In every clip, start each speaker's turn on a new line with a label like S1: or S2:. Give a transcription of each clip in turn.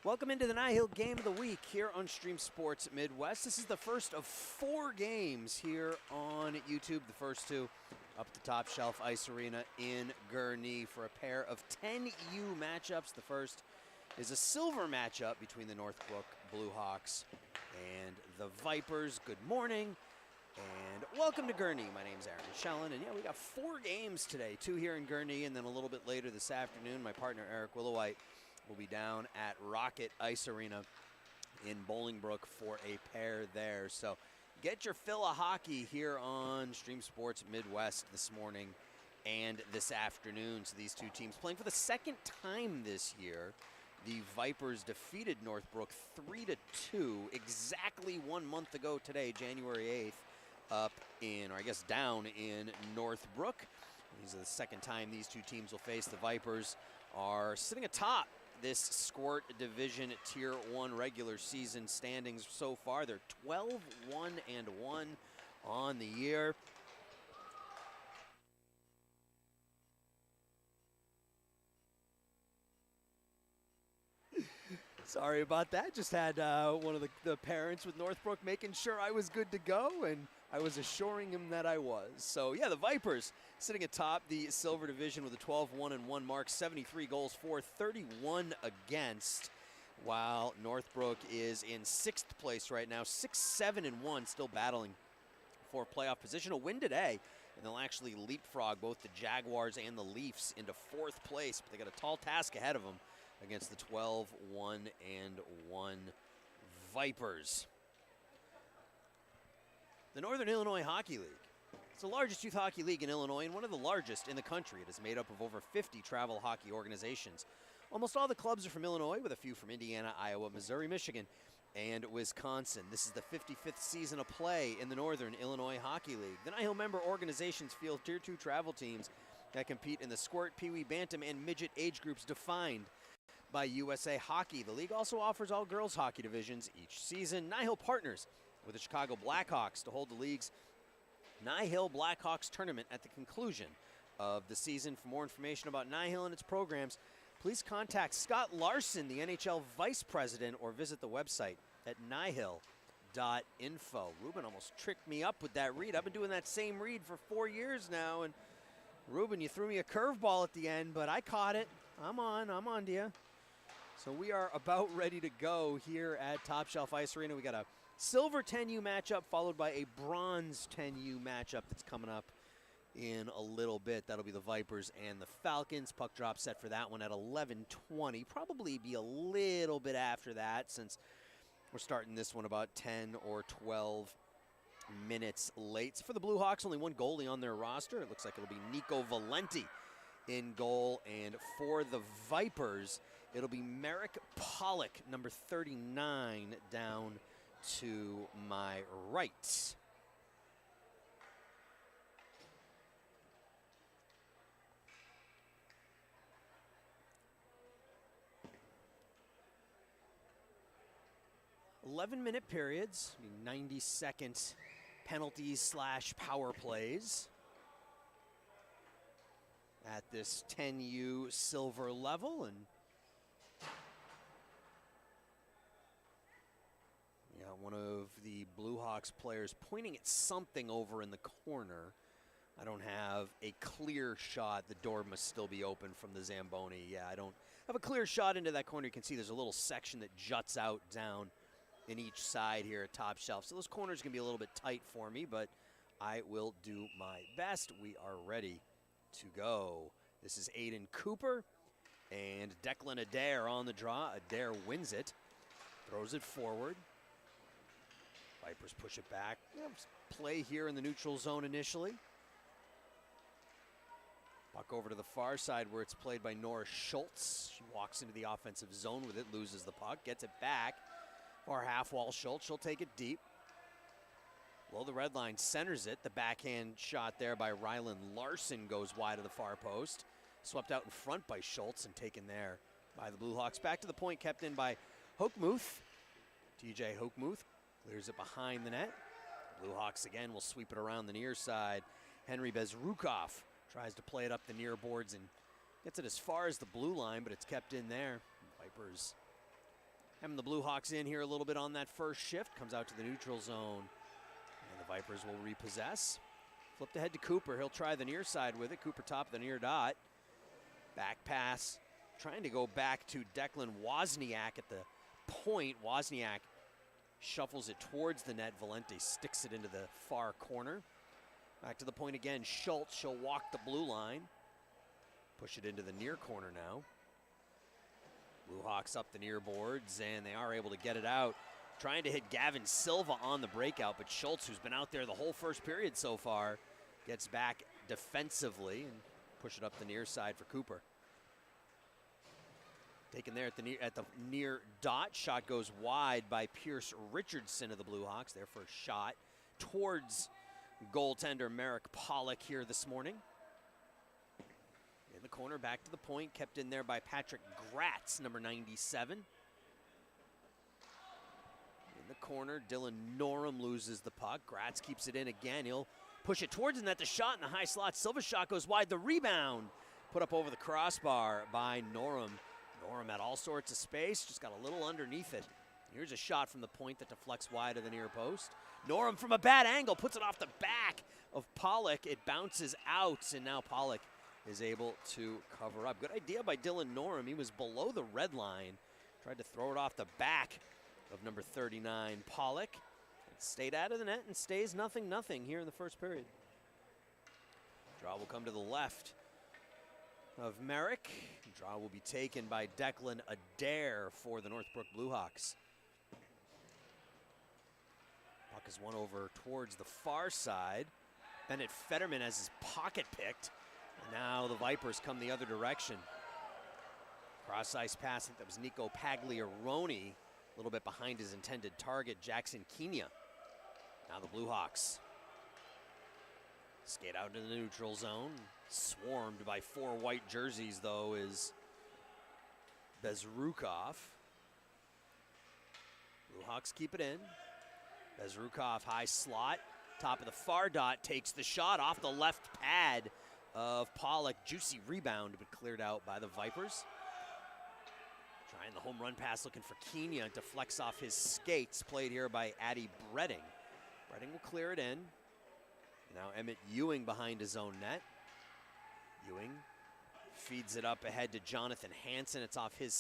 S1: Welcome into the NIHL Game of the Week here on Stream Sports Midwest. This is the first of 4 games here on YouTube. The first 2 up at the Top Shelf Ice Arena in Gurnee for a pair of 10U matchups. The first is a silver matchup between the Northbrook BlueHawks and the Vipers. Good morning and welcome to Gurnee. My name's Aaron Schellen, and yeah, we got 4 games today, 2 here in Gurnee, and then a little bit later this afternoon, my partner Eric Willowhite will be down at Rocket Ice Arena in Bolingbrook for a pair there. So get your fill of hockey here on Stream Sports Midwest this morning and this afternoon. So these 2 teams playing for the second time this year. The Vipers defeated Northbrook 3-2 exactly 1 month ago today, January 8th, up in, or I guess down in Northbrook. These are the second time these 2 teams will face. The Vipers are sitting atop this Squirt Division Tier 1 regular season standings so far. They're 12-1-1 on the year. Sorry about that. Just had one of the parents with Northbrook making sure I was good to go, and I was assuring him that I was. So, yeah, the Vipers sitting atop the Silver Division with a 12-1-1 mark, 73 goals for, 31 against, while Northbrook is in 6th place right now, 6-7-1, still battling for playoff position. A win today, and they'll actually leapfrog both the Jaguars and the Leafs into 4th place, but they got a tall task ahead of them against the 12-1-1 Vipers. The Northern Illinois Hockey League. It's the largest youth hockey league in Illinois and one of the largest in the country. It is made up of over 50 travel hockey organizations. Almost all the clubs are from Illinois, with a few from Indiana, Iowa, Missouri, Michigan, and Wisconsin. This is the 55th season of play in the Northern Illinois Hockey League. The NIHL member organizations field Tier 2 travel teams that compete in the Squirt, Pee Wee, Bantam, and Midget age groups defined by USA Hockey. The league also offers all girls hockey divisions each season. NIHL partners with the Chicago Blackhawks to hold the league's NIHL Blackhawks tournament at the conclusion of the season. For more information about NIHL and its programs, please contact Scott Larson, the NHL Vice President, or visit the website at nihil.info. Ruben almost tricked me up with that read. I've been doing that same read for 4 years now, and Ruben, you threw me a curveball at the end, but I caught it. I'm on to you. So we are about ready to go here at Top Shelf Ice Arena. We got a silver 10U matchup followed by a bronze 10U matchup that's coming up in a little bit. That'll be the Vipers and the Falcons. Puck drop set for that one at 11:20. Probably be a little bit after that since we're starting this one about 10 or 12 minutes late. So for the BlueHawks, only one goalie on their roster. It looks like it'll be Nico Valenti in goal, and for the Vipers, it'll be Merrick Pollock, number 39, down to my right. $11-minute periods, 90-second penalties / power plays at this 10U silver level, and yeah, one of the BlueHawks players pointing at something over in the corner. I don't have a clear shot. The door must still be open from the Zamboni. Yeah, I don't have a clear shot into that corner. You can see there's a little section that juts out down in each side here at Top Shelf. So those corners can be a little bit tight for me, but I will do my best. We are ready to go. This is Aiden Cooper and Declan Adair on the draw. Adair wins it, throws it forward. Vipers push it back. Play here in the neutral zone initially. Puck over to the far side where it's played by Nora Schultz. She walks into the offensive zone with it, loses the puck, gets it back. Far half wall Schultz, she'll take it deep. Below the red line, centers it. The backhand shot there by Rylan Larson goes wide of the far post. Swept out in front by Schultz and taken there by the BlueHawks. Back to the point, kept in by Hochmuth. TJ Hochmuth clears it behind the net. BlueHawks again will sweep it around the near side. Henry Bezrukov tries to play it up the near boards and gets it as far as the blue line, but it's kept in there. Vipers Having the BlueHawks in here a little bit on that first shift. Comes out to the neutral zone. And the Vipers will repossess. Flipped ahead to Cooper. He'll try the near side with it. Cooper top of the near dot. Back pass. Trying to go back to Declan Wozniak at the point. Wozniak shuffles it towards the net. Valenti sticks it into the far corner. Back to the point again. Schultz, she'll walk the blue line. Push it into the near corner now. BlueHawks up the near boards, and they are able to get it out. Trying to hit Gavin Silva on the breakout, but Schultz, who's been out there the whole first period so far, gets back defensively and push it up the near side for Cooper. Taken there at the near dot. Shot goes wide by Pierce Richardson of the BlueHawks. Their first shot towards goaltender Merrick Pollock here this morning. In the corner, back to the point, kept in there by Patrick Gratz, number 97. In the corner, Dylan Norum loses the puck. Gratz keeps it in again. He'll push it towards the net. The shot in the high slot. Silva's shot goes wide. The rebound put up over the crossbar by Norum. Norum had all sorts of space, just got a little underneath it. Here's a shot from the point that deflects wide of the near post. Norum from a bad angle puts it off the back of Pollock. It bounces out, and now Pollock is able to cover up. Good idea by Dylan Norum. He was below the red line. Tried to throw it off the back of number 39, Pollock. It stayed out of the net and stays 0-0 here in the first period. Draw will come to the left of Merrick. Draw will be taken by Declan Adair for the Northbrook BlueHawks. Puck is won over towards the far side. Bennett Fetterman has his pocket picked. And now the Vipers come the other direction. Cross ice pass, I think that was Nico Pagliaroni, a little bit behind his intended target, Jackson Kenya. Now the BlueHawks skate out into the neutral zone. Swarmed by 4 white jerseys, though, is Bezrukov. BlueHawks keep it in. Bezrukov, high slot. Top of the far dot, takes the shot off the left pad of Pollock. Juicy rebound, but cleared out by the Vipers. Trying the home run pass, looking for Kenya. Deflects off his skates, played here by Addy Bredding. Bredding will clear it in. Now Emmett Ewing behind his own net. Ewing feeds it up ahead to Jonathan Hansen. It's off his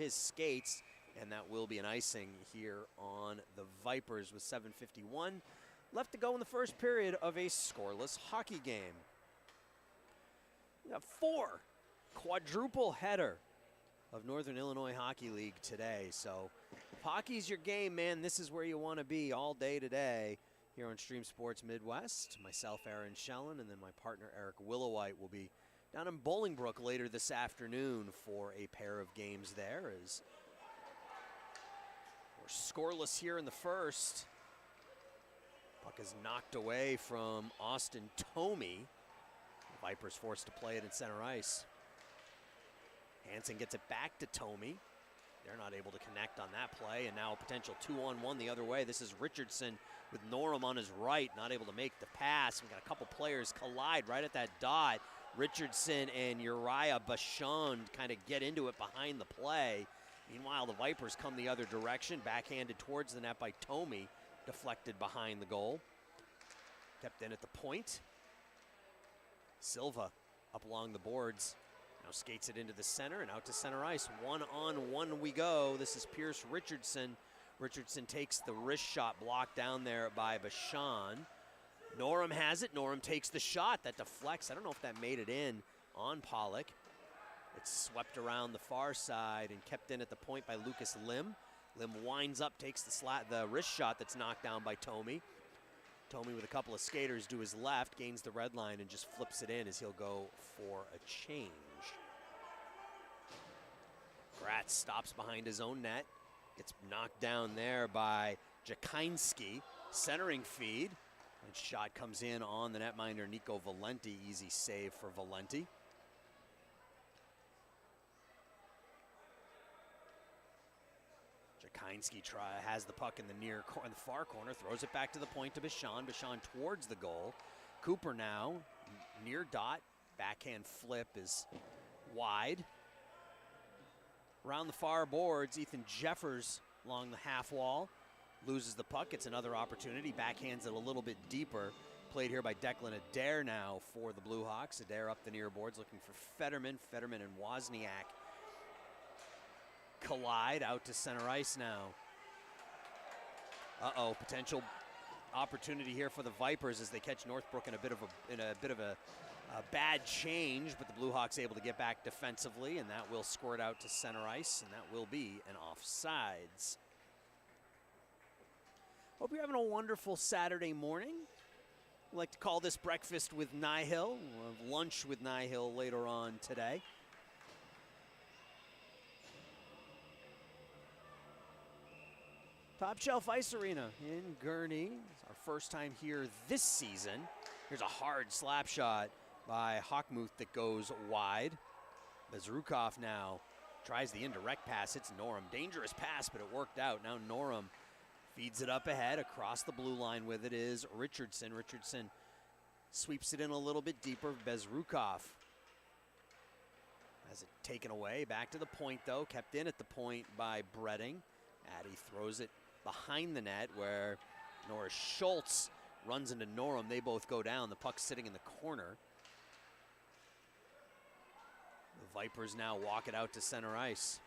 S1: skates, and that will be an icing here on the Vipers with 7:51 left to go in the first period of a scoreless hockey game. We got 4 quadruple header of Northern Illinois Hockey League today. So if hockey's your game, man, this is where you want to be all day today here on Stream Sports Midwest. Myself, Aaron Shellen, and then my partner, Eric Willowite, will be down in Bolingbrook later this afternoon for a pair of games there. As we're scoreless here in the first. Puck is knocked away from Austin Tomey. The Vipers forced to play it in center ice. Hansen gets it back to Tomey. They're not able to connect on that play, and now a potential 2-on-1 the other way. This is Richardson with Norum on his right, not able to make the pass. We've got a couple players collide right at that dot. Richardson and Uriah Bachand kind of get into it behind the play. Meanwhile, the Vipers come the other direction, backhanded towards the net by Tomey, deflected behind the goal. Kept in at the point. Silva up along the boards. Now skates it into the center and out to center ice. 1-on-1 we go. This is Pierce Richardson. Richardson takes the wrist shot blocked down there by Bachand. Norum has it. Norum takes the shot. That deflects. I don't know if that made it in on Pollock. It's swept around the far side and kept in at the point by Lucas Lim. Lim winds up, takes the wrist shot that's knocked down by Tomey. Tomey with a couple of skaters to his left, gains the red line and just flips it in as he'll go for a change. Gratz stops behind his own net. Gets knocked down there by Jakinski. Centering feed. And shot comes in on the netminder Nico Valenti. Easy save for Valenti. Jakinski has the puck in the far corner, throws it back to the point to Bachand. Bachand towards the goal. Cooper now, near dot. Backhand flip is wide. Around the far boards, Ethan Jeffers along the half wall. Loses the puck, it's another opportunity, backhands it a little bit deeper. Played here by Declan Adair now for the BlueHawks. Adair up the near boards looking for Fetterman. Fetterman and Wozniak collide out to center ice now. Uh-oh, potential opportunity here for the Vipers as they catch Northbrook in a bit of a bad change, but the BlueHawks able to get back defensively, and that will squirt out to center ice, and that will be an offsides. Hope you're having a wonderful Saturday morning. We like to call this Breakfast with NIHL. We'll have lunch with NIHL later on today. Top Shelf Ice Arena in Gurnee. It's our first time here this season. Here's a hard slap shot by Hockmuth that goes wide. Bezrukov now tries the indirect pass. It's Norum. Dangerous pass, but it worked out. Now Norum feeds it up ahead. Across the blue line with it is Richardson. Richardson sweeps it in a little bit deeper. Bezrukov has it taken away. Back to the point, though. Kept in at the point by Bredding. Addy throws it behind the net where Norris Schultz runs into Norum. They both go down. The puck's sitting in the corner. The Vipers now walk it out to center ice.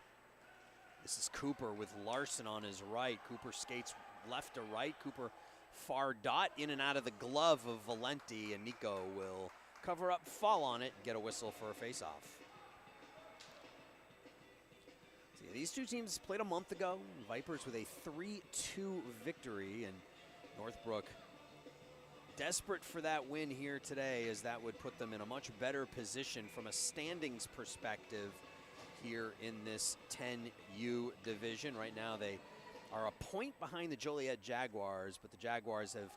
S1: This is Cooper with Larson on his right. Cooper skates left to right. Cooper far dot in and out of the glove of Valenti, and Nico will cover up, fall on it, and get a whistle for a face-off. So these two teams played a month ago. Vipers with a 3-2 victory, and Northbrook desperate for that win here today, as that would put them in a much better position from a standings perspective here in this 10U division. Right now they are a point behind the Joliet Jaguars, but the Jaguars have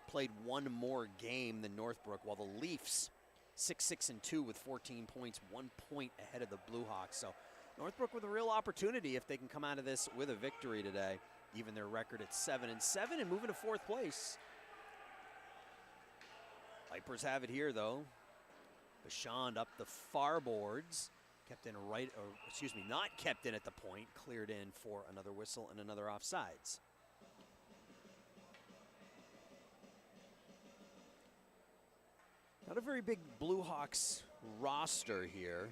S1: played one more game than Northbrook, while the Leafs 6-6-2 with 14 points, 1 point ahead of the BlueHawks. So Northbrook with a real opportunity if they can come out of this with a victory today, even their record at 7-7 and moving to 4th place. Vipers have it here, though. Bachand up the far boards. Kept in right, or excuse me, not kept in at the point. Cleared in for another whistle and another offsides. Not a very big BlueHawks roster here.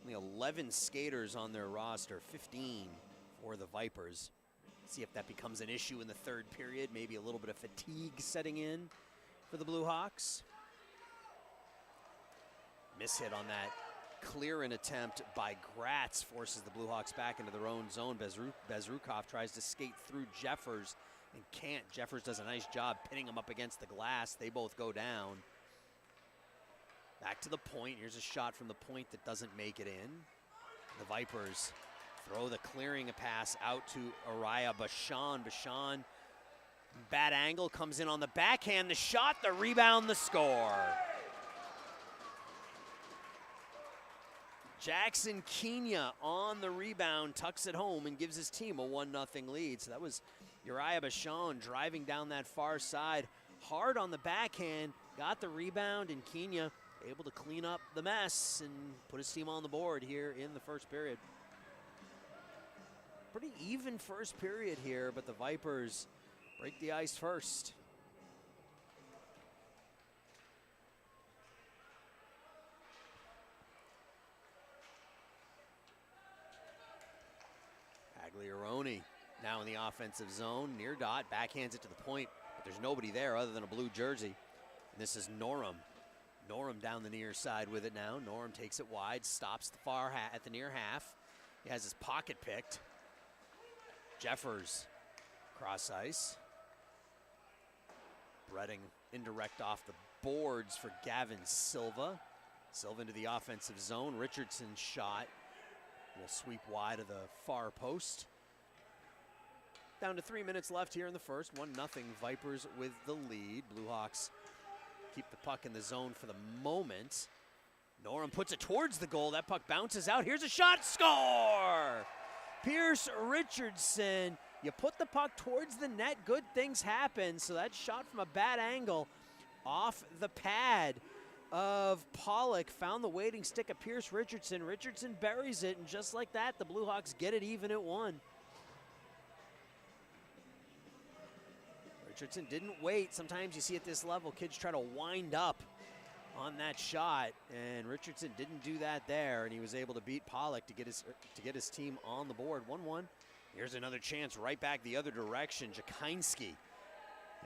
S1: Only 11 skaters on their roster, 15 for the Vipers. See if that becomes an issue in the third period. Maybe a little bit of fatigue setting in for the BlueHawks. Mishit on that clear-in attempt by Gratz forces the BlueHawks back into their own zone. Bezrukov tries to skate through Jeffers and can't. Jeffers does a nice job pinning him up against the glass. They both go down. Back to the point. Here's a shot from the point that doesn't make it in. The Vipers throw the clearing pass out to Araya Bachand. Bachand, bad angle, comes in on the backhand. The shot, the rebound, the score. Jackson Kenya on the rebound, tucks it home and gives his team a 1-0 lead. So that was Uriah Bachand driving down that far side. Hard on the backhand, got the rebound, and Kenya able to clean up the mess and put his team on the board here in the first period. Pretty even first period here, but the Vipers break the ice first. Pagliaroni now in the offensive zone, near dot, backhands it to the point, but there's nobody there other than a blue jersey. And this is Norum. Norum down the near side with it now. Norum takes it wide, stops the far at the near half. He has his pocket picked. Jeffers cross ice. Bredding indirect off the boards for Gavin Silva. Silva into the offensive zone. Richardson's shot will sweep wide of the far post. Down to 3 minutes left here in the first. 1-0 Vipers with the lead. BlueHawks keep the puck in the zone for the moment. Norum puts it towards the goal. That puck bounces out. Here's a shot. Score! Pierce Richardson. You put the puck towards the net, good things happen. So that shot from a bad angle off the pad of Pollock, found the waiting stick of Pierce Richardson. Richardson buries it, and just like that, the BlueHawks get it even at 1. Richardson didn't wait. Sometimes you see at this level, kids try to wind up on that shot, and Richardson didn't do that there, and he was able to beat Pollock to get his team on the board. 1-1. Here's another chance right back the other direction. Jakinski.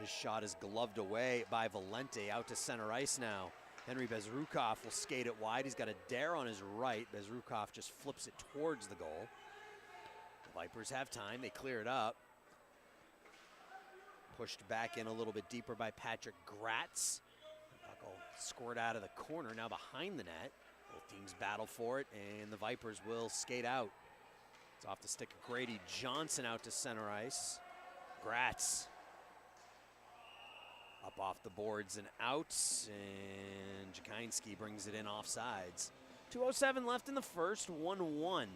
S1: His shot is gloved away by Valente out to center ice now. Henry Bezrukov will skate it wide. He's got a dare on his right. Bezrukov just flips it towards the goal. The Vipers have time. They clear it up. Pushed back in a little bit deeper by Patrick Gratz. Puck will squirt out of the corner, now behind the net. Both teams battle for it, and the Vipers will skate out. It's off the stick of Grady Johnson out to center ice. Gratz up off the boards and out, and Jakinski brings it in offsides. 2:07 left in the first, 1-1.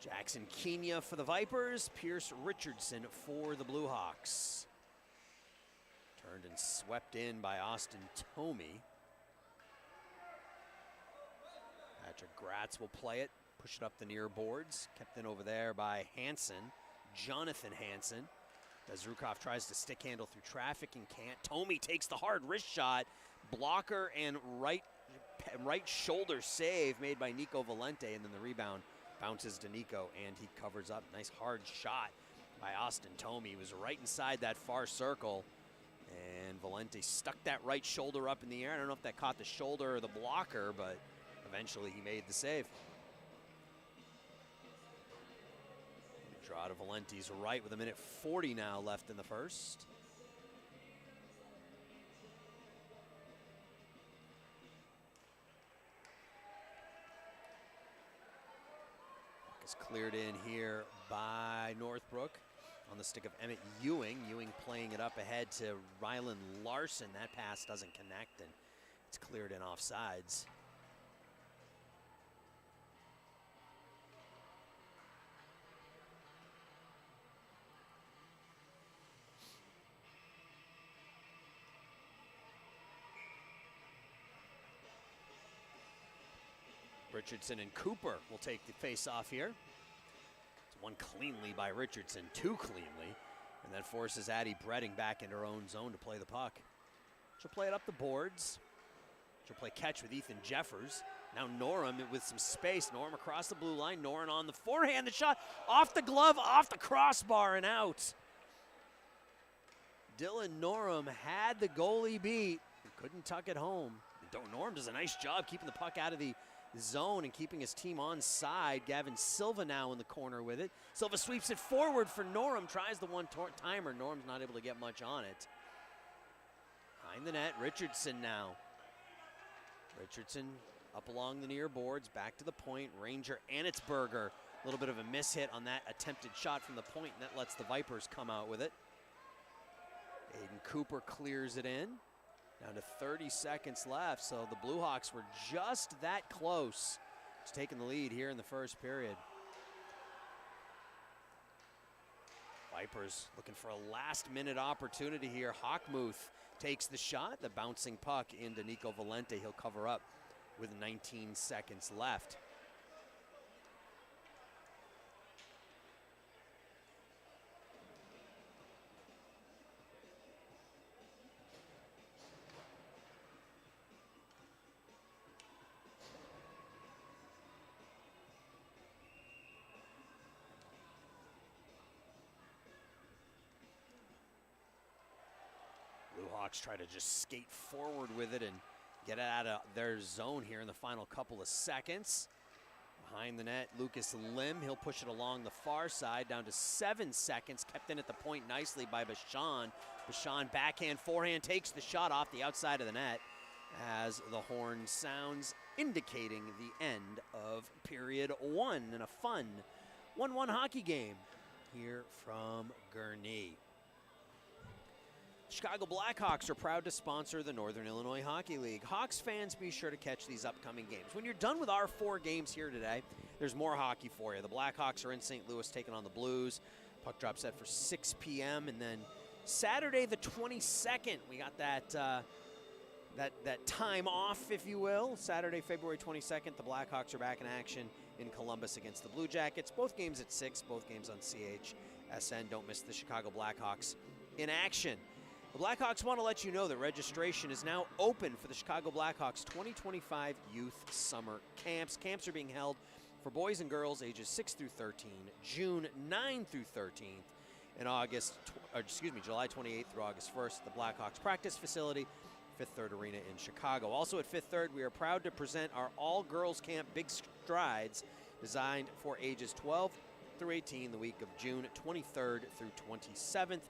S1: Jackson Kenya for the Vipers, Pierce Richardson for the BlueHawks. Turned and swept in by Austin Tomey. Patrick Gratz will play it, push it up the near boards. Kept in over there by Hansen, Jonathan Hansen. Bezrukov tries to stick handle through traffic and can't. Tomey takes the hard wrist shot. Blocker and right shoulder save made by Nico Valente, and then the rebound bounces to Nico, and he covers up. Nice hard shot by Austin Tomey. He was right inside that far circle, and Valente stuck that right shoulder up in the air. I don't know if that caught the shoulder or the blocker, but eventually he made the save. Draw to Valente's right with 1:40 now left in the first. Is cleared in here by Northbrook on the stick of Emmett Ewing. Ewing playing it up ahead to Rylan Larson. That pass doesn't connect, and it's cleared in offsides. Richardson and Cooper will take the face-off here. It's one cleanly by Richardson, too cleanly, and that forces Addie Bredding back into her own zone to play the puck. She'll play it up the boards. She'll play catch with Ethan Jeffers. Now Norum with some space. Norum across the blue line. Norum on the forehand. The shot off the glove, off the crossbar, and out. Dylan Norum had the goalie beat and couldn't tuck it home. Norum does a nice job keeping the puck out of the zone and keeping his team on side. Gavin Silva now in the corner with it. Silva sweeps it forward for Norum, tries the one-timer. Norm's not able to get much on it. Behind the net, Richardson now. Richardson up along the near boards, back to the point. Ranger Anitzberger, a little bit of a mishit on that attempted shot from the point, and that lets the Vipers come out with it. Aiden Cooper clears it in. Down to 30 seconds left, so the BlueHawks were just that close to taking the lead here in the first period. Vipers looking for a last-minute opportunity here. Hockmuth takes the shot, the bouncing puck into Nico Valente. He'll cover up with 19 seconds left. BlueHawks try to just skate forward with it and get it out of their zone here in the final couple of seconds. Behind the net, Lucas Lim. He'll push it along the far side down to 7 seconds. Kept in at the point nicely by Bashan. Bashan backhand, forehand, takes the shot off the outside of the net as the horn sounds, indicating the end of period one in a fun 1-1 hockey game here from Gurnee. Chicago Blackhawks are proud to sponsor the Northern Illinois Hockey League. Hawks fans, be sure to catch these upcoming games. When you're done with our 4 games here today, there's more hockey for you. The Blackhawks are in St. Louis taking on the Blues. Puck drop set for 6 p.m. And then Saturday the 22nd, we got that that time off, if you will. Saturday, February 22nd, the BlueHawks are back in action in Columbus against the Blue Jackets. Both games at 6, both games on CHSN. Don't miss the Chicago Blackhawks in action. The Blackhawks want to let you know that registration is now open for the Chicago Blackhawks 2025 Youth Summer Camps. Camps are being held for boys and girls ages 6 through 13, June 9 through 13th, and July 28th through August 1st at the Blackhawks practice facility, Fifth Third Arena in Chicago. Also at Fifth Third, we are proud to present our all-girls camp Big Strides, designed for ages 12 through 18, the week of June 23rd through 27th.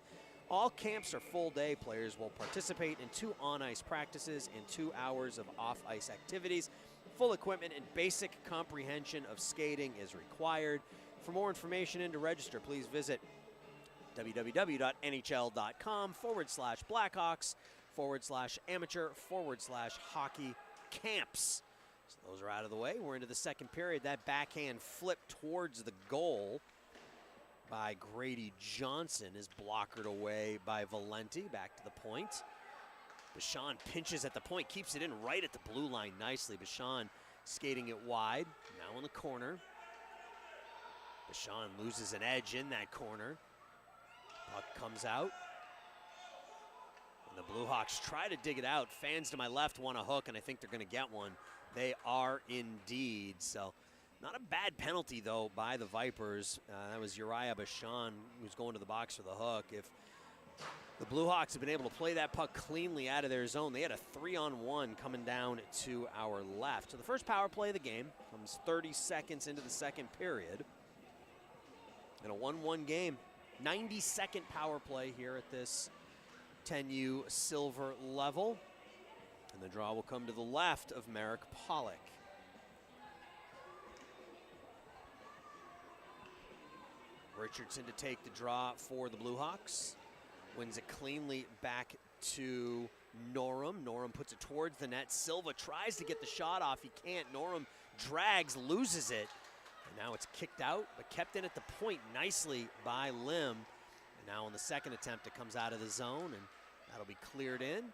S1: All camps are full day. Players will participate in 2 on-ice practices and 2 hours of off-ice activities. Full equipment and basic comprehension of skating is required. For more information and to register, please visit www.nhl.com/Blackhawks/amateur/hockey camps. So those are out of the way. We're into the second period. That backhand flip towards the goal by Grady Johnson is blockered away by Valenti. Back to the point. Bashan pinches at the point, keeps it in right at the blue line nicely. Bashan skating it wide, now in the corner. Bashan loses an edge in that corner. Puck comes out. And the BlueHawks try to dig it out. Fans to my left want a hook, and I think they're going to get one. They are indeed. So not a bad penalty, though, by the Vipers. That was Uriah Bashan who's going to the box for the hook. If the BlueHawks have been able to play that puck cleanly out of their zone, they had a 3-on-1 coming down to our left. So the first power play of the game comes 30 seconds into the second period. In a 1-1 game, 92nd power play here at this 10U silver level. And the draw will come to the left of Merrick Pollock. Richardson to take the draw for the BlueHawks. Wins it cleanly back to Norum. Norum puts it towards the net. Silva tries to get the shot off. He can't. Norum drags, loses it. And now it's kicked out, but kept in at the point nicely by Lim. And now on the second attempt, it comes out of the zone, and that'll be cleared in.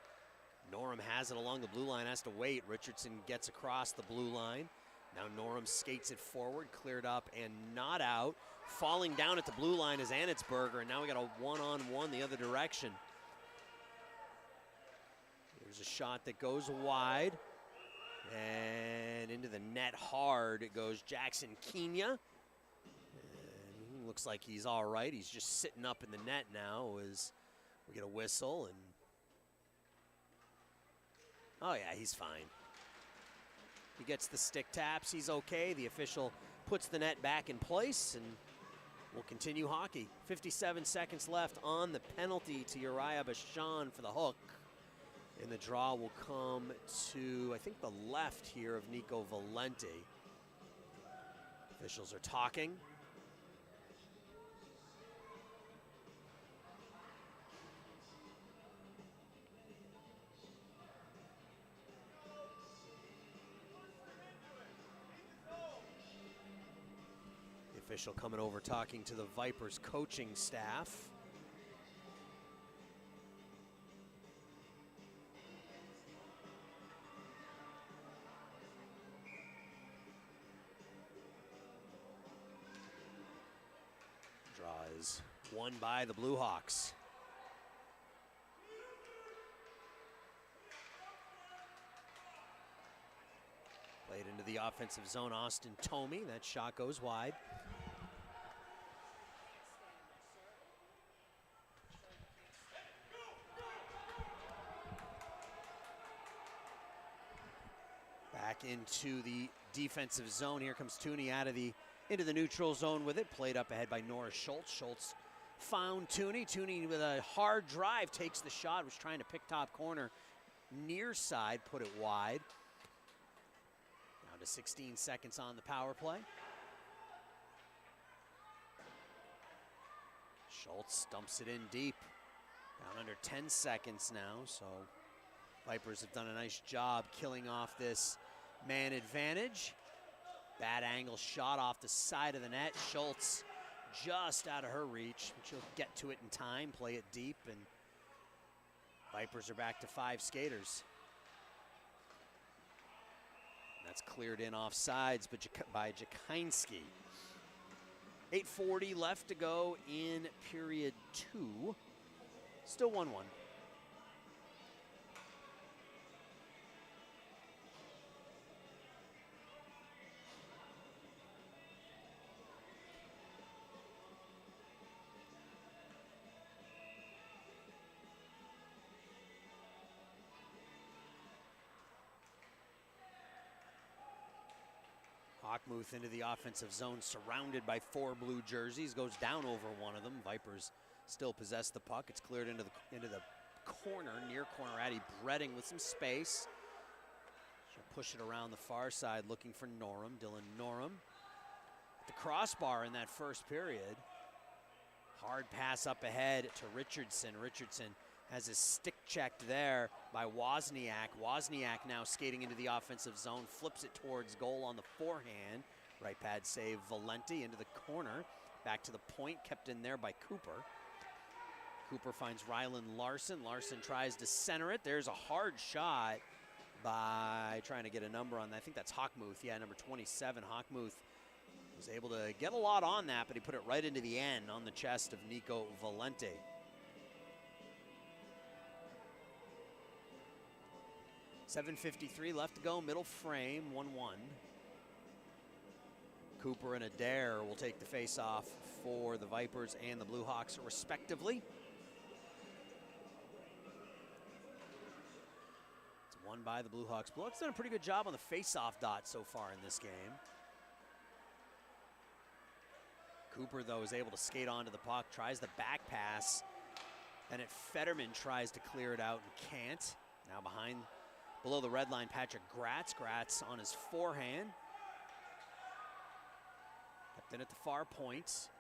S1: Norum has it along the blue line, has to wait. Richardson gets across the blue line. Now Norum skates it forward, cleared up and not out. Falling down at the blue line is Anitzberger, and now we got a one-on-one the other direction. There's a shot that goes wide, and into the net hard it goes Jackson Kenya. And looks like he's all right. He's just sitting up in the net now as we get a whistle, and oh yeah, he's fine. He gets the stick taps, he's okay. The official puts the net back in place, and we'll continue hockey. 57 seconds left on the penalty to Uriah Bashan for the hook. And the draw will come to, I think, the left here of Nico Valenti. Officials are talking. Official coming over talking to the Vipers coaching staff. Draw is won by the BlueHawks. Played into the offensive zone, Austin Tomey. That shot goes wide. Back into the defensive zone. Here comes Tooney out of into the neutral zone with it. Played up ahead by Norris Schultz. Schultz found Tooney. Tooney with a hard drive takes the shot. Was trying to pick top corner. Near side, put it wide. Down to 16 seconds on the power play. Schultz dumps it in deep. Down under 10 seconds now, so Vipers have done a nice job killing off this man advantage. Bad angle shot off the side of the net. Schultz just out of her reach. She'll get to it in time, play it deep, and Vipers are back to 5 skaters. That's cleared in off sides by Jakinski. 8:40 left to go in period 2. Still 1-1. Hockmuth into the offensive zone, surrounded by 4 blue jerseys, goes down over one of them. Vipers still possess the puck. It's cleared into the corner, near corner. Addie Bredding with some space. She'll push it around the far side, looking for Norum. Dylan Norum at the crossbar in that first period. Hard pass up ahead to Richardson. Richardson has his stick checked there by Wozniak. Wozniak now skating into the offensive zone, flips it towards goal on the forehand. Right pad save, Valenti into the corner. Back to the point, kept in there by Cooper. Cooper finds Rylan Larson. Larson tries to center it. There's a hard shot by trying to get a number on that. I think that's Hockmuth. Yeah, number 27. Hockmuth was able to get a lot on that, but he put it right into the end on the chest of Nico Valenti. .753 left to go, middle frame, 1-1. Cooper and Adair will take the face-off for the Vipers and the BlueHawks respectively. It's won by the BlueHawks. BlueHawks done a pretty good job on the face-off dot so far in this game. Cooper, though, is able to skate onto the puck, tries the back pass, and Fetterman tries to clear it out and can't. Now below the red line, Patrick Gratz. Gratz on his forehand. Kept in at the far points.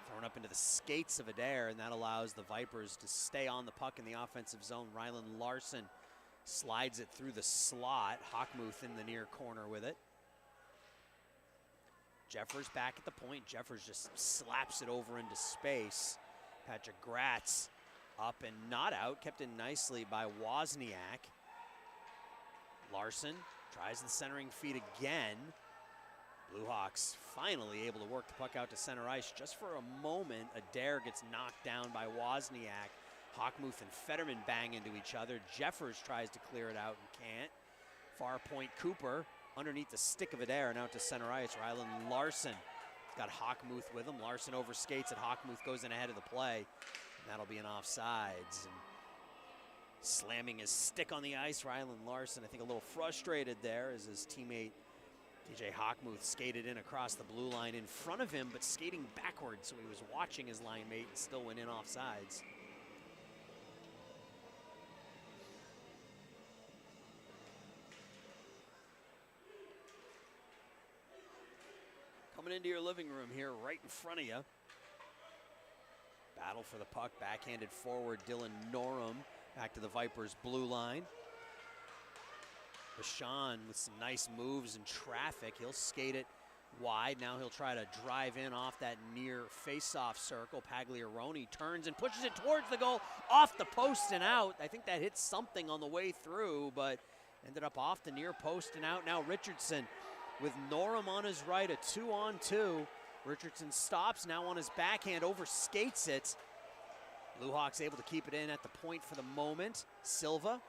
S1: Thrown up into the skates of Adair, and that allows the Vipers to stay on the puck in the offensive zone. Rylan Larson slides it through the slot. Hockmuth in the near corner with it. Jeffers back at the point. Jeffers just slaps it over into space. Patrick Gratz up and not out, kept in nicely by Wozniak. Larson tries the centering feed again. BlueHawks finally able to work the puck out to center ice. Just for a moment, Adair gets knocked down by Wozniak. Hockmuth and Fetterman bang into each other. Jeffers tries to clear it out and can't. Far point Cooper underneath the stick of Adair and out to center ice. Rylan Larson got Hockmuth with him. Larson overskates it. Hockmuth goes in ahead of the play. That'll be an offsides. And slamming his stick on the ice, Rylan Larson, I think a little frustrated there as his teammate TJ Hockmuth skated in across the blue line in front of him, but skating backwards, so he was watching his line mate and still went in offsides. Coming into your living room here right in front of you. Battle for the puck, backhanded forward, Dylan Norum back to the Vipers' blue line. Bashan with some nice moves and traffic. He'll skate it wide. Now he'll try to drive in off that near face-off circle. Pagliaroni turns and pushes it towards the goal, off the post and out. I think that hit something on the way through, but ended up off the near post and out. Now Richardson with Norum on his right, a 2-on-2. Richardson stops, now on his backhand, overskates it. BlueHawks able to keep it in at the point for the moment. Silva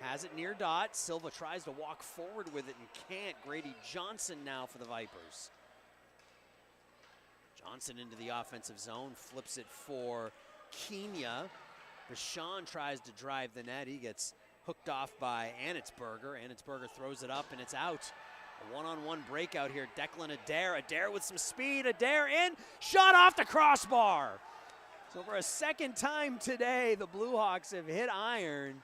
S1: has it near dot. Silva tries to walk forward with it and can't. Grady Johnson now for the Vipers. Johnson into the offensive zone, flips it for Kenya. Bashan tries to drive the net. He gets hooked off by Anitzberger. Anitzberger throws it up and it's out. A one-on-one breakout here. Declan Adair. Adair with some speed. Adair in. Shot off the crossbar. So for a second time today, the BlueHawks have hit iron.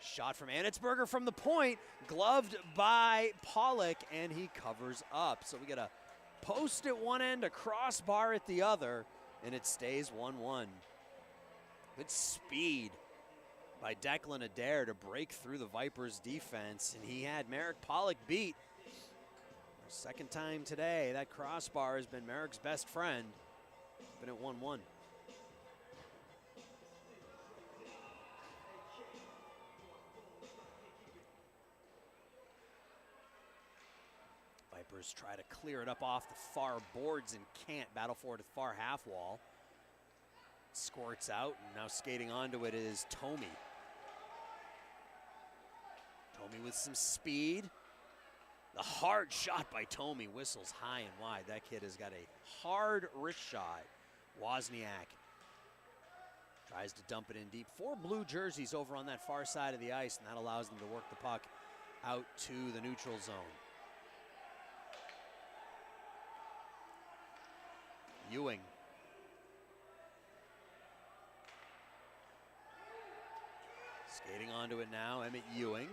S1: Shot from Anitzberger from the point. Gloved by Pollock, and he covers up. So we get a post at one end, a crossbar at the other, and it stays 1-1. Good speed by Declan Adair to break through the Vipers' defense, and he had Merrick Pollock beat. Second time today, that crossbar has been Merrick's best friend. It's been at 1-1. Vipers try to clear it up off the far boards and can't. Battle for it at the far half wall. Squirts out, and now skating onto it is Tomey. Tomey with some speed. The hard shot by Tomey whistles high and wide. That kid has got a hard wrist shot. Wozniak tries to dump it in deep. 4 blue jerseys over on that far side of the ice, and that allows them to work the puck out to the neutral zone. Ewing. Skating onto it now, Emmett Ewing.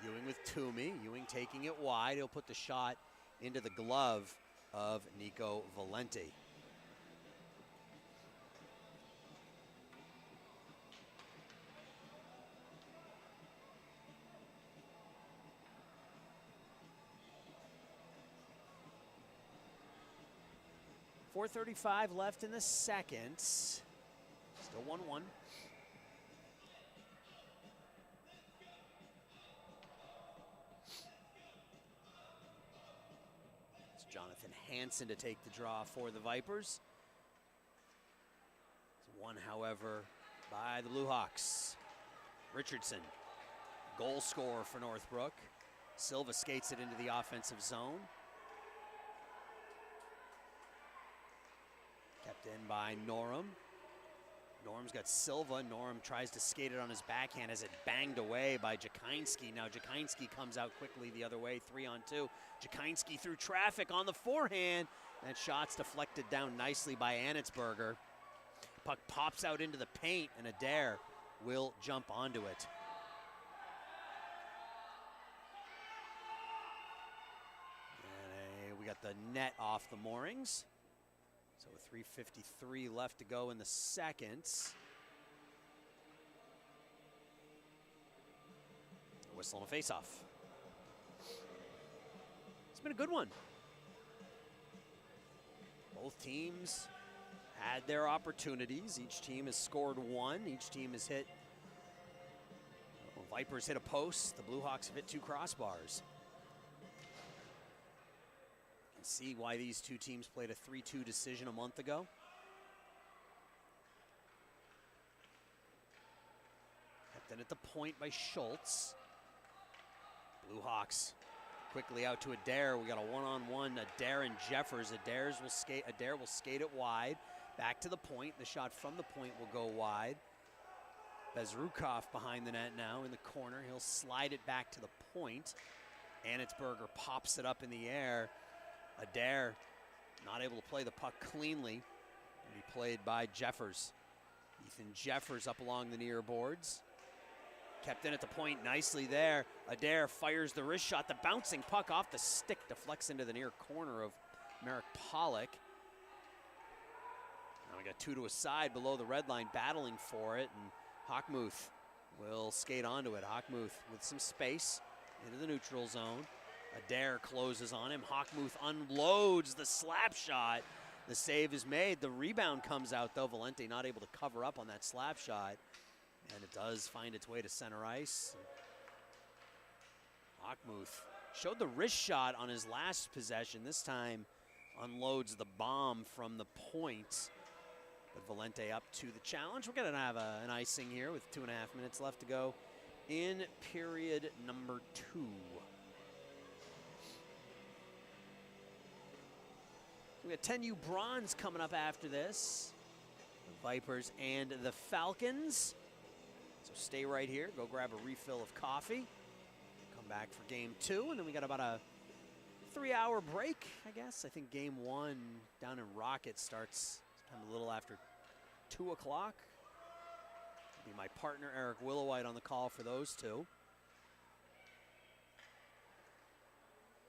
S1: Ewing with Toomey. Ewing taking it wide. He'll put the shot into the glove of Nico Valenti. .435 left in the second. Still 1-1. Jonathan Hansen to take the draw for the Vipers. It's won, however, by the BlueHawks. Richardson, goal scorer for Northbrook. Silva skates it into the offensive zone. Kept in by Norum. Norm's got Silva. Norum tries to skate it on his backhand as it banged away by Jakinski. Now Jakinski comes out quickly the other way, 3-on-2. Jakinski through traffic on the forehand. That shot's deflected down nicely by Anitzberger. Puck pops out into the paint, and Adair will jump onto it. And we got the net off the moorings. So 3:53 left to go in the second. Whistle and a face-off. It's been a good one. Both teams had their opportunities. Each team has scored 1. Each team has hit. Well, Vipers hit a post. The BlueHawks have hit 2 crossbars. See why these two teams played a 3-2 decision a month ago. Kept in at the point by Schultz. BlueHawks quickly out to Adair. We got a one-on-one, Adair and Jeffers. Adair will skate it wide. Back to the point. The shot from the point will go wide. Bezrukov behind the net now in the corner. He'll slide it back to the point. Anitzberger pops it up in the air. Adair not able to play the puck cleanly. And he played by Jeffers. Ethan Jeffers up along the near boards. Kept in at the point nicely there. Adair fires the wrist shot. The bouncing puck off the stick deflects into the near corner of Merrick Pollock. Now we got 2 to a side below the red line battling for it. And Hockmuth will skate onto it. Hockmuth with some space into the neutral zone. Adair closes on him. Hockmuth unloads the slap shot. The save is made. The rebound comes out, though. Valenti not able to cover up on that slap shot. And it does find its way to center ice. Hockmuth showed the wrist shot on his last possession. This time unloads the bomb from the point. But Valenti up to the challenge. We're going to have an icing here with 2.5 minutes left to go in period number 2. We got 10U bronze coming up after this. The Vipers and the Falcons. So stay right here. Go grab a refill of coffee. Come back for game 2. And then we got about a 3-hour break, I guess. I think game 1 down in Rocket starts sometime a little after 2 o'clock. Be my partner, Eric Willowite, on the call for those two.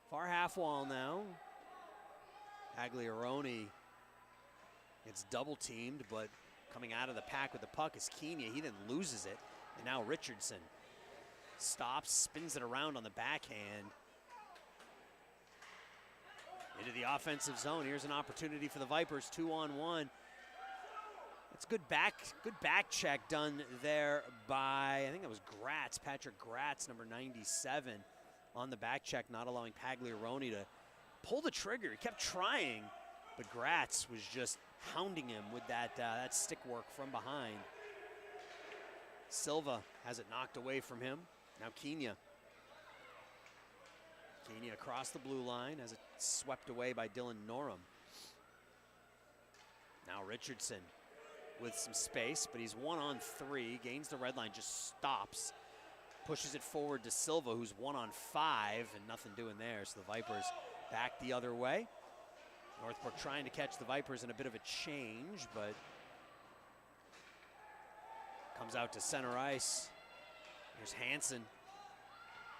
S1: Far half wall now. Agliaroni gets double teamed, but coming out of the pack with the puck is Kenya. He then loses it, and now Richardson stops, spins it around on the backhand. Into the offensive zone. Here's an opportunity for the Vipers, 2-on-1. It's good back check done there by, I think it was Gratz, Patrick Gratz, number 97, on the back check, not allowing Pagliaroni to pull the trigger. He kept trying, but Gratz was just hounding him with that stick work from behind. Silva has it knocked away from him. Now Kenya. Kenya across the blue line, has it swept away by Dylan Norum. Now Richardson with some space, but he's 1-on-3, gains the red line, just stops, pushes it forward to Silva, who's 1-on-5, and nothing doing there, so the Vipers back the other way. Northbrook trying to catch the Vipers in a bit of a change, but comes out to center ice. Here's Hansen.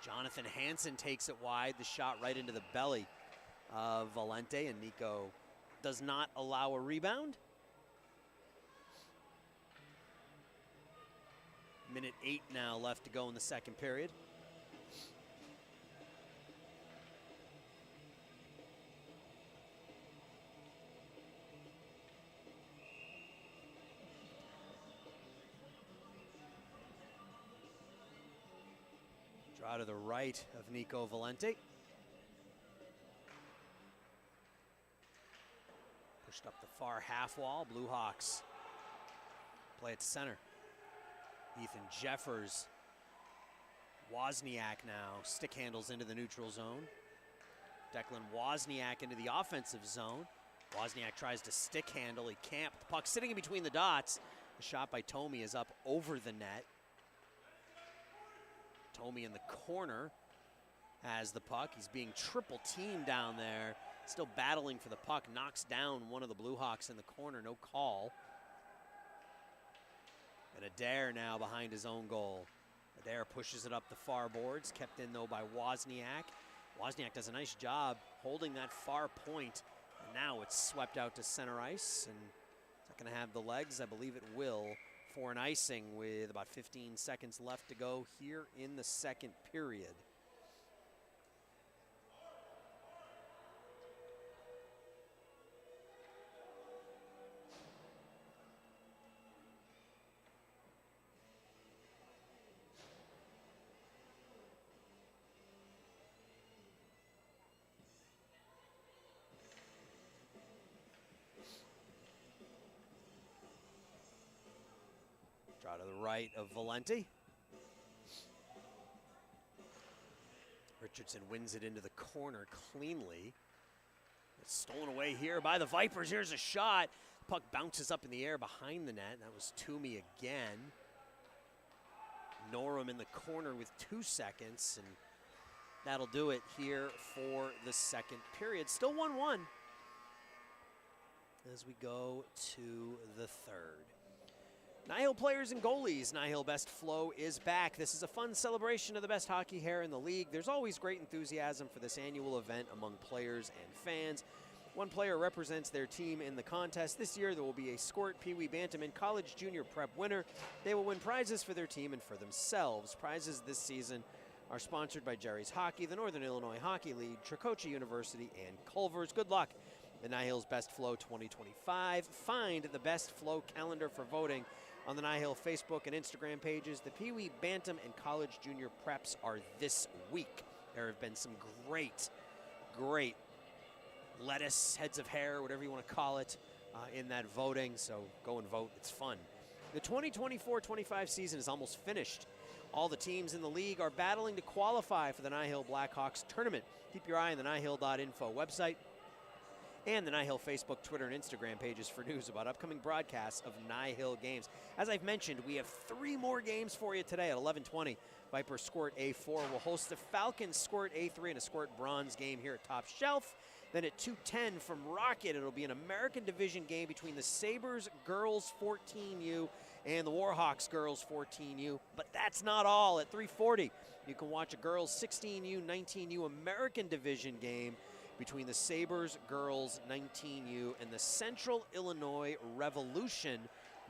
S1: Jonathan Hansen takes it wide, the shot right into the belly of Valente, and Nico does not allow a rebound. Minute 8 now left to go in the second period. Draw to the right of Nico Valente. Pushed up the far half wall. BlueHawks play at center. Ethan Jeffers. Wozniak now. Stick handles into the neutral zone. Declan Wozniak into the offensive zone. Wozniak tries to stick handle. He can't. The puck sitting in between the dots. The shot by Tomey is up over the net. Tomey in the corner has the puck. He's being triple teamed down there. Still battling for the puck. Knocks down one of the BlueHawks in the corner. No call. And Adair now behind his own goal. Adair pushes it up the far boards. Kept in, though, by Wozniak. Wozniak does a nice job holding that far point. And now it's swept out to center ice. And it's not going to have the legs. I believe it will for an icing with about 15 seconds left to go here in the second period. Draw to the right of Valente. Richardson wins it into the corner cleanly. It's stolen away here by the Vipers. Here's a shot. Puck bounces up in the air behind the net. That was Toomey again. Norum in the corner with 2 seconds, and that'll do it here for the second period. Still 1-1 as we go to the third. NIHL players and goalies. NIHL Best Flow is back. This is a fun celebration of the best hockey hair in the league. There's always great enthusiasm for this annual event among players and fans. One player represents their team in the contest. This year there will be a Squirt Pee Wee Bantam and College Junior Prep winner. They will win prizes for their team and for themselves. Prizes this season are sponsored by Jerry's Hockey, the Northern Illinois Hockey League, Tricoci University, and Culver's. Good luck in NIHL's Best Flow 2025. Find the Best Flow calendar for voting on the NIHL Facebook and Instagram pages. The Pee Wee Bantam and College Junior Preps are this week. There have been some great lettuce, heads of hair, whatever you want to call it, in that voting, so go and vote. It's fun. The 2024-25 season is almost finished. All the teams in the league are battling to qualify for the NIHL Blackhawks tournament. Keep your eye on the NIHL.info website and the NIHL Facebook, Twitter, and Instagram pages for news about upcoming broadcasts of NIHL games. As I've mentioned, we have 3 more games for you today at 11:20. Viper Squirt A4 will host the Falcons Squirt A3 and a Squirt Bronze game here at Top Shelf. Then at 2:10 from Rocket, it'll be an American Division game between the Sabres Girls 14U and the Warhawks Girls 14U. But that's not all. At 3:40, you can watch a Girls 16U, 19U American Division game between the Sabres Girls 19U and the Central Illinois Revolution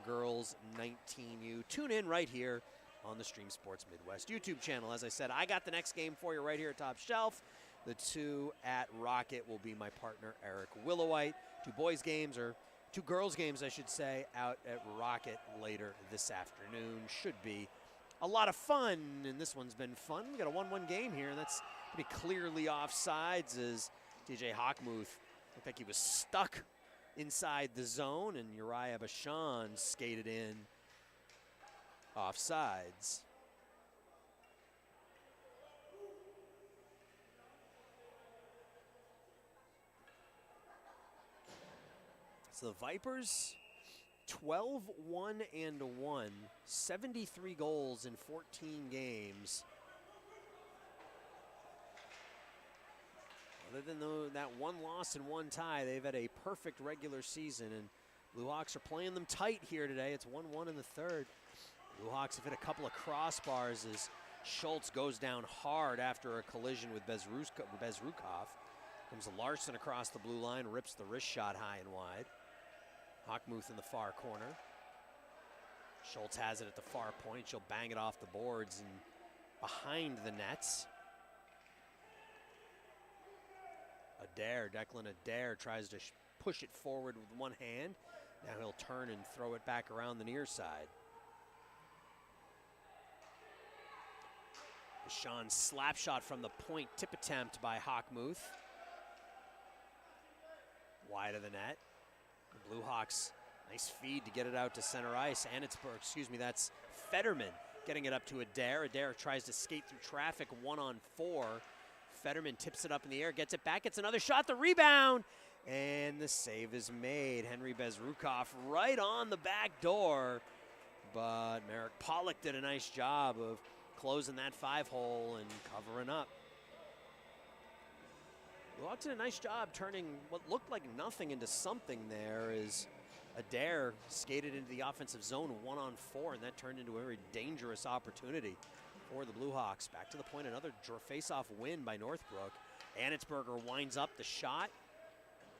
S1: Girls 19U. Tune in right here on the Stream Sports Midwest YouTube channel. As I said, I got the next game for you right here at Top Shelf. The 2 at Rocket will be my partner, Eric Willowite. 2 boys games, or 2 girls games, I should say, out at Rocket later this afternoon. Should be a lot of fun, and this one's been fun. We got a 1-1 game here, and that's pretty clearly offsides as DJ Hockmuth looked like he was stuck inside the zone, and Uriah Bashan skated in offsides. So the Vipers, 12-1-1, 73 goals in 14 games. Other than that 1 loss and 1 tie, they've had a perfect regular season, and BlueHawks are playing them tight here today. It's 1-1 in the third. BlueHawks have hit a couple of crossbars as Schultz goes down hard after a collision with Bezrukov. Comes Larson across the blue line, rips the wrist shot high and wide. Hockmuth in the far corner. Schultz has it at the far point. She'll bang it off the boards and behind the nets. Declan Adair tries to push it forward with one hand. Now he'll turn and throw it back around the near side. Bashan's slap shot from the point, tip attempt by Hockmuth. Wide of the net. The BlueHawks, nice feed to get it out to center ice. That's Fetterman getting it up to Adair. Adair tries to skate through traffic 1-on-4. Fetterman tips it up in the air, gets it back, gets another shot, the rebound, and the save is made. Henry Bezrukov right on the back door, but Merrick Pollock did a nice job of closing that 5-hole and covering up. BlueHawks did a nice job turning what looked like nothing into something there as Adair skated into the offensive zone 1-on-4, and that turned into a very dangerous opportunity for the BlueHawks. Back to the point, another face-off win by Northbrook. Anitzberger winds up the shot.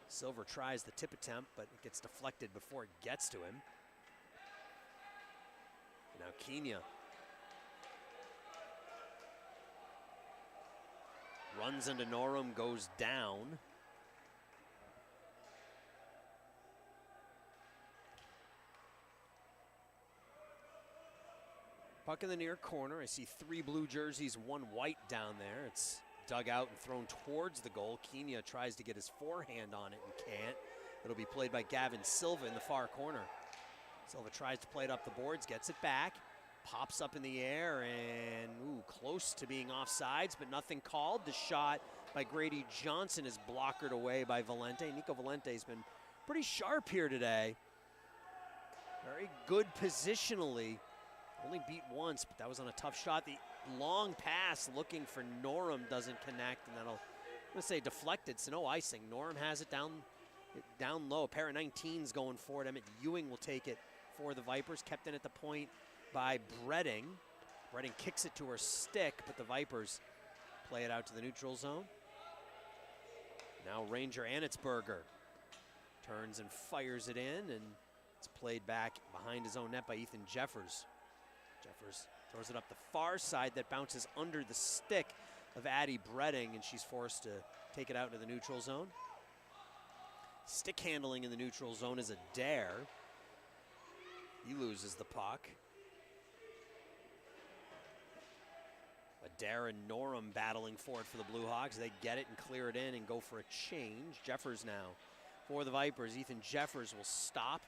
S1: Silver tries the tip attempt, but it gets deflected before it gets to him. Now Kenya runs into Norum, goes down. Puck in the near corner. I see 3 blue jerseys, 1 white down there. It's dug out and thrown towards the goal. Kenya tries to get his forehand on it and can't. It'll be played by Gavin Silva in the far corner. Silva tries to play it up the boards, gets it back, pops up in the air, and close to being offsides, but nothing called. The shot by Grady Johnson is blockered away by Valente. Nico Valente's been pretty sharp here today. Very good positionally. Only beat once, but that was on a tough shot. The long pass looking for Norum doesn't connect, and that'll, I'm gonna say deflected, so no icing. Norum has it down low. A pair of 19s going for it. Emmett Ewing will take it for the Vipers. Kept in at the point by Bredding. Bredding kicks it to her stick, but the Vipers play it out to the neutral zone. Now Ranger Anitzberger turns and fires it in, and it's played back behind his own net by Ethan Jeffers. Jeffers throws it up the far side that bounces under the stick of Addie Bredding, and she's forced to take it out into the neutral zone. Stick handling in the neutral zone is Adair. He loses the puck. Adair and Norum battling for it for the BlueHawks. They get it and clear it in and go for a change. Jeffers now for the Vipers. Ethan Jeffers will stop.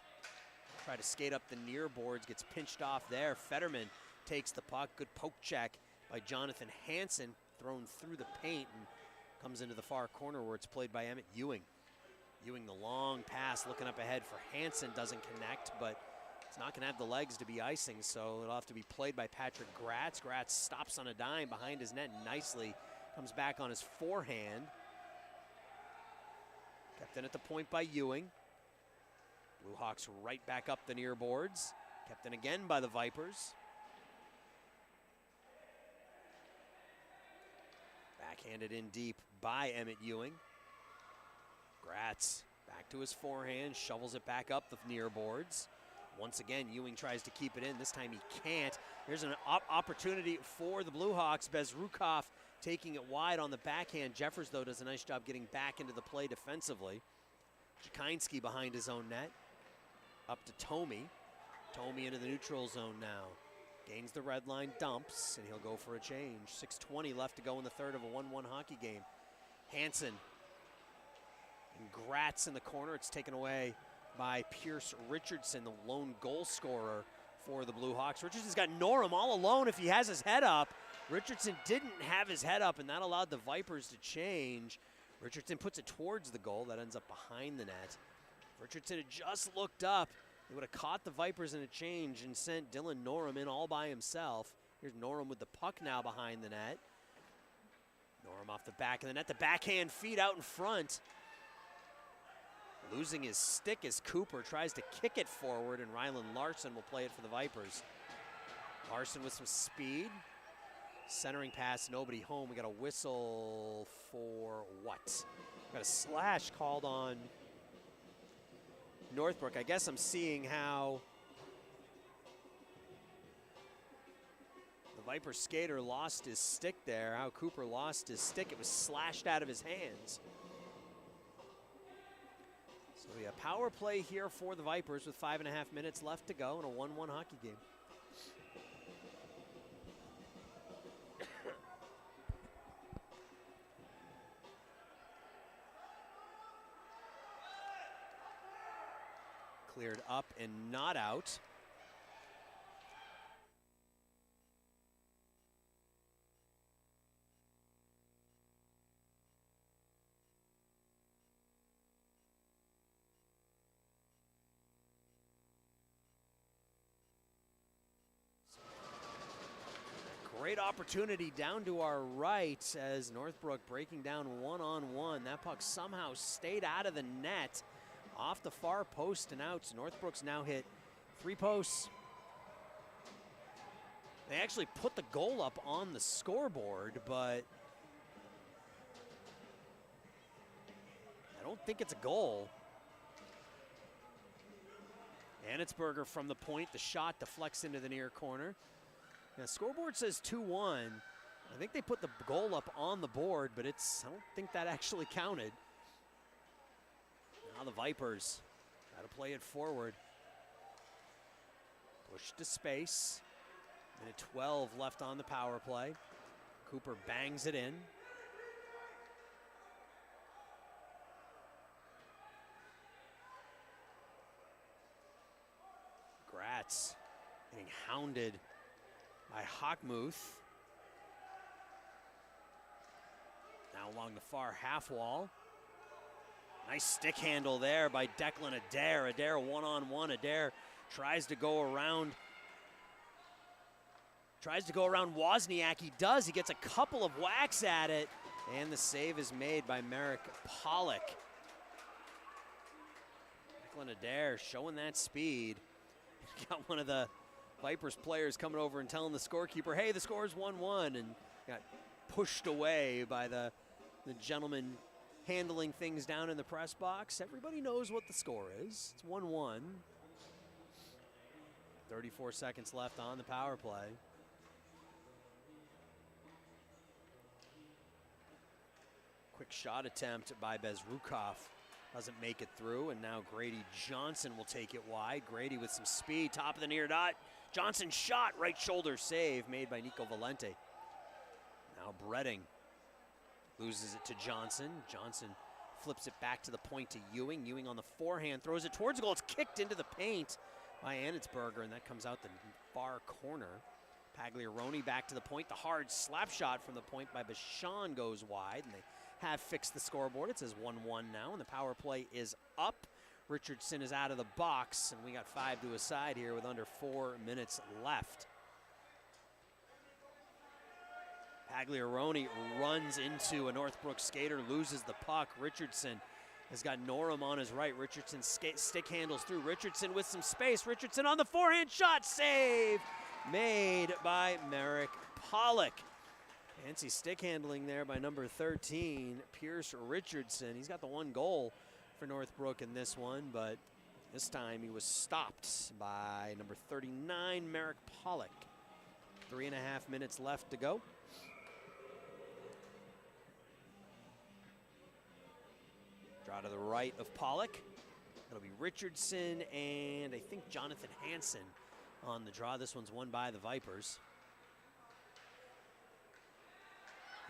S1: Try to skate up the near boards, gets pinched off there. Fetterman takes the puck. Good poke check by Jonathan Hansen, thrown through the paint and comes into the far corner where it's played by Emmett Ewing. Ewing, the long pass looking up ahead for Hansen, doesn't connect, but it's not gonna have the legs to be icing, so it'll have to be played by Patrick Gratz. Gratz stops on a dime behind his net nicely, comes back on his forehand. Kept in at the point by Ewing. BlueHawks right back up the near boards. Kept in again by the Vipers. Backhanded in deep by Emmett Ewing. Gratz back to his forehand, shovels it back up the near boards. Once again, Ewing tries to keep it in. This time he can't. Here's an opportunity for the BlueHawks. Bezrukov taking it wide on the backhand. Jeffers, though, does a nice job getting back into the play defensively. Jakinski behind his own net. Up to Tomey. Tomey into the neutral zone now. Gains the red line, dumps, and he'll go for a change. 6:20 left to go in the third of a 1-1 hockey game. Hansen and Gratz in the corner. It's taken away by Pierce Richardson, the lone goal scorer for the BlueHawks. Richardson's got Norum all alone if he has his head up. Richardson didn't have his head up, and that allowed the Vipers to change. Richardson puts it towards the goal. That ends up behind the net. If Richardson had just looked up, he would have caught the Vipers in a change and sent Dylan Norum in all by himself. Here's Norum with the puck now behind the net. Norum off the back of the net. The backhand feed out in front. Losing his stick as Cooper tries to kick it forward, and Rylan Larson will play it for the Vipers. Larson with some speed. Centering pass, nobody home. We got a whistle for what? We got a slash called on Northbrook. I guess I'm seeing how the Viper skater lost his stick there, how Cooper lost his stick. It was slashed out of his hands. So we have power play here for the Vipers with 5.5 minutes left to go in a 1-1 hockey game. Cleared up and not out. Great opportunity down to our right as Northbrook breaking down one-on-one. That puck somehow stayed out of the net. Off the far post and out. So Northbrook's now hit 3 posts. They actually put the goal up on the scoreboard, but I don't think it's a goal. Anitzberger from the point. The shot deflects into the near corner. Now, scoreboard says 2-1. I think they put the goal up on the board, but I don't think that actually counted. Now the Vipers got to play it forward. Push to space. Minute 12 left on the power play. Cooper bangs it in. Gratz getting hounded by Hockmuth. Now along the far half wall. Nice stick handle there by Declan Adair. Adair one-on-one. Adair tries to go around. Wozniak. He does. He gets a couple of whacks at it. And the save is made by Merrick Pollock. Declan Adair showing that speed. Got one of the Vipers players coming over and telling the scorekeeper, hey, the score is 1-1. And got pushed away by the gentleman handling things down in the press box. Everybody knows what the score is. It's 1-1. 34 seconds left on the power play. Quick shot attempt by Bezrukov. Doesn't make it through, and now Grady Johnson will take it wide. Grady with some speed, top of the near dot. Johnson shot, right shoulder save made by Nico Valente. Now Bredding loses it to Johnson. Johnson flips it back to the point to Ewing. Ewing on the forehand, throws it towards the goal. It's kicked into the paint by Anitzberger, and that comes out the far corner. Pagliaroni back to the point. The hard slap shot from the point by Bashan goes wide, and they have fixed the scoreboard. It says 1-1 now, and the power play is up. Richardson is out of the box, and we got 5 to a side here with under 4 minutes left. Pagliaroni runs into a Northbrook skater, loses the puck. Richardson has got Norum on his right. Richardson stick handles through. Richardson with some space. Richardson on the forehand shot. Save made by Merrick Pollock. Fancy stick handling there by number 13, Pierce Richardson. He's got the 1 goal for Northbrook in this one, but This time he was stopped by number 39, Merrick Pollock. 3.5 minutes left to go. Draw to the right of Pollock. It'll be Richardson and I think Jonathan Hansen on the draw. This one's won by the Vipers.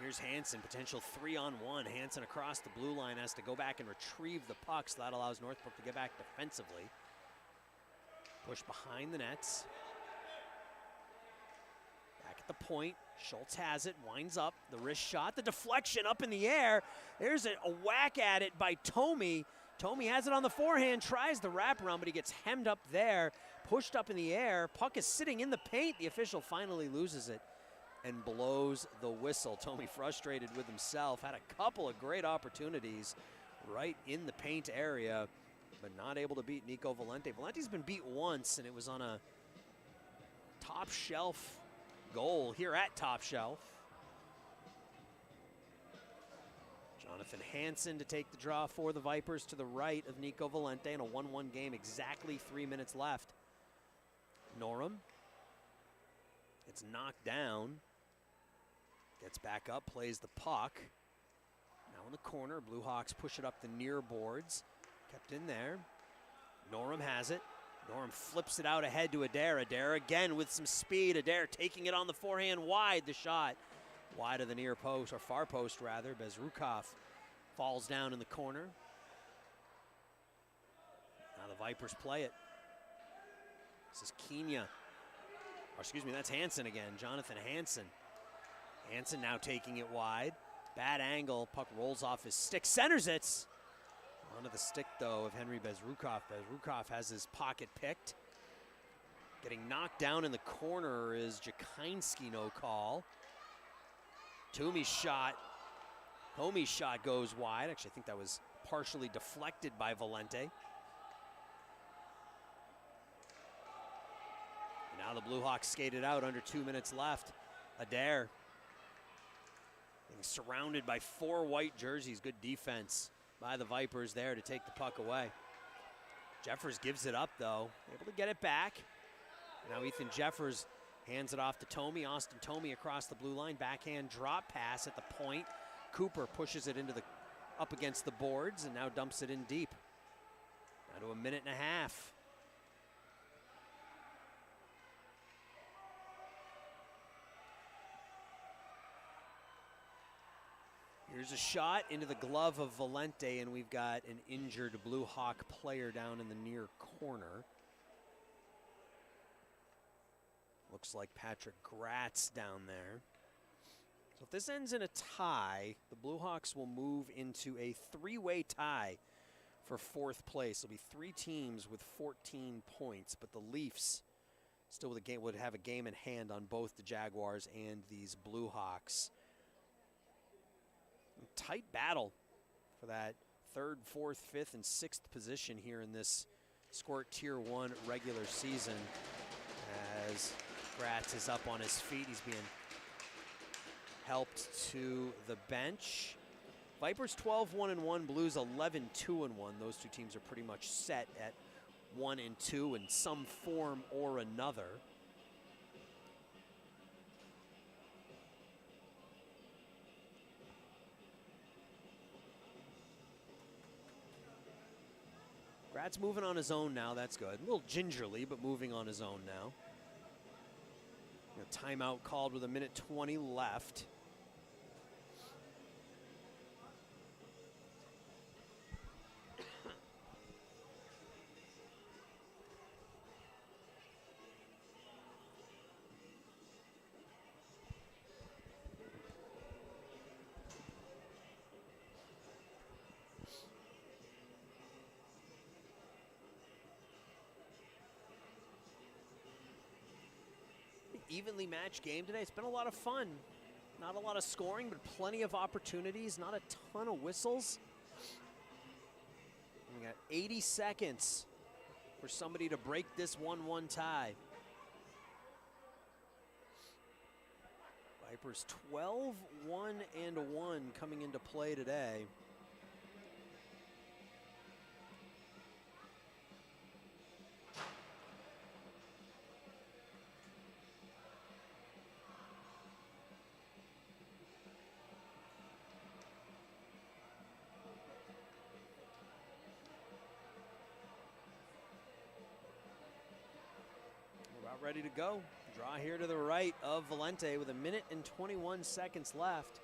S1: Here's Hansen, potential 3-on-1. Hansen across the blue line has to go back and retrieve the puck, so that allows Northbrook to get back defensively. Push behind the nets. Back at the point, Schultz has it, winds up, the wrist shot, the deflection up in the air. There's a whack at it by Tomey. Tomey has it on the forehand, tries the wraparound, but he gets hemmed up there, pushed up in the air. Puck is sitting in the paint. The official finally loses it and blows the whistle. Tomey frustrated with himself, had a couple of great opportunities right in the paint area, but not able to beat Nico Valente. Valente's been beat once, and it was on a top shelf goal here at Top Shelf. Jonathan Hansen to take the draw for the Vipers to the right of Nico Valente in a 1-1 game, exactly 3 minutes left. Norum, it's knocked down. Gets back up, plays the puck. Now in the corner, BlueHawks push it up the near boards. Kept in there. Norum has it. Norum flips it out ahead to Adair. Adair again with some speed. Adair taking it on the forehand wide. The shot wide of the near post, or far post rather. Bezrukov falls down in the corner. Now the Vipers play it. This is Kenya. Or excuse me, that's Hansen again. Jonathan Hansen. Hansen now taking it wide. Bad angle. Puck rolls off his stick. Centers it. Onto the stick, though, of Henry Bezrukov. Bezrukov has his pocket picked. Getting knocked down in the corner is Jakinski, no call. Tomey's shot goes wide. Actually, I think that was partially deflected by Valente. And now the BlueHawks skated out under 2 minutes left. Adair being surrounded by 4 white jerseys. Good defense by the Vipers there to take the puck away. Jeffers gives it up, though. Able to get it back. Now Ethan Jeffers hands it off to Tomey. Austin Tomey across the blue line. Backhand drop pass at the point. Cooper pushes it into the up against the boards and now dumps it in deep. Now to a minute and a half. Here's a shot into the glove of Valente, and we've got an injured Blue Hawk player down in the near corner. Looks like Patrick Gratz down there. So if this ends in a tie, the Blue Hawks will move into a 3-way tie for 4th place. It'll be 3 teams with 14 points, but the Leafs still would have a game in hand on both the Jaguars and these Blue Hawks. Tight battle for that 3rd, 4th, 5th, and 6th position here in this Squirt Tier 1 regular season. As Gratz is up on his feet, he's being helped to the bench. Vipers 12-1-1, Blues 11-2-1. Those 2 teams are pretty much set at 1-2 in some form or another. Gratz moving on his own now, that's good. A little gingerly, but moving on his own now. A timeout called with 1:20 left. Evenly matched game today. It's been a lot of fun. Not a lot of scoring, but plenty of opportunities. Not a ton of whistles. We got 80 seconds for somebody to break this 1-1 tie. Vipers 12-1-1 coming into play today. ready to go. Draw here to the right of Valente with 1:21 left.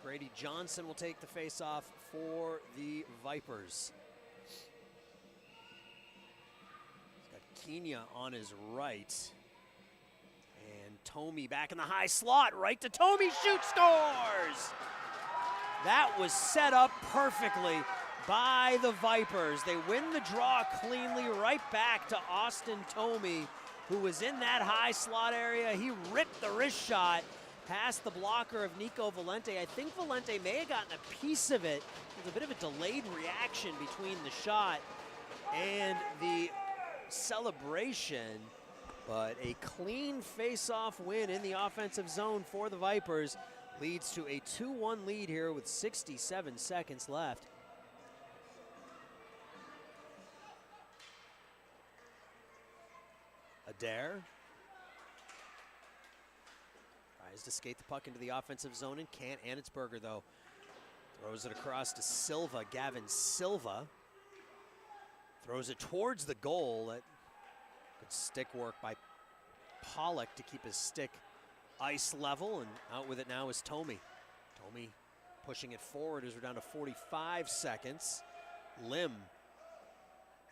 S1: Grady Johnson will take the face-off for the Vipers. He's got Kenya on his right. And Tomey back in the high slot, right to Tomey, shoot, scores! That was set up perfectly by the Vipers. They win the draw cleanly, right back to Austin Tomey, who was in that high slot area. He ripped the wrist shot past the blocker of Nico Valente. I think Valente may have gotten a piece of it. There's a bit of a delayed reaction between the shot and the celebration, but a clean face-off win in the offensive zone for the Vipers leads to a 2-1 lead here with 67 seconds left. Adair tries to skate the puck into the offensive zone and can't. Anitzberger, though, throws it across to Silva. Gavin Silva throws it towards the goal. That good stick work by Pollock to keep his stick ice level, and out with it now is Tomey. Tomey pushing it forward as we're down to 45 seconds. Lim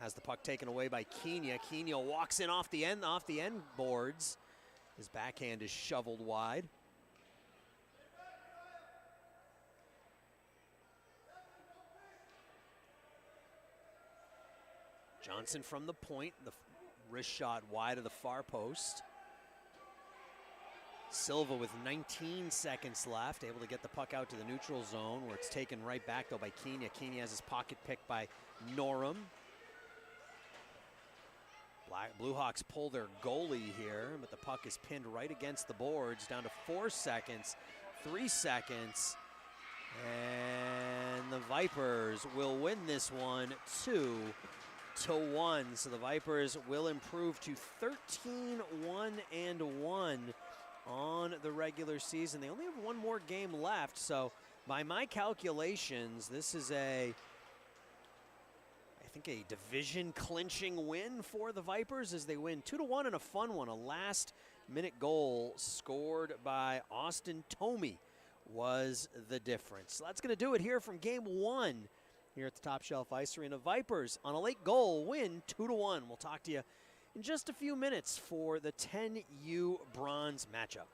S1: has the puck taken away by Kenya. Kenya walks in off the end boards. His backhand is shoveled wide. Johnson from the point, the wrist shot wide of the far post. Silva with 19 seconds left, able to get the puck out to the neutral zone, where it's taken right back though by Kenya. Kenya has his pocket picked by Norum. BlueHawks pull their goalie here, but the puck is pinned right against the boards, down to 4 seconds, 3 seconds, and the Vipers will win this one 2-1. So the Vipers will improve to 13-1-1 on the regular season. They only have one more game left, so by my calculations, this is I think a division clinching win for the Vipers as they win 2-1 in a fun one. A last-minute goal scored by Austin Tomey was the difference. So that's going to do it here from Game 1 here at the Top Shelf Ice Arena. Vipers on a late goal win 2-1. We'll talk to you in just a few minutes for the 10U bronze matchup.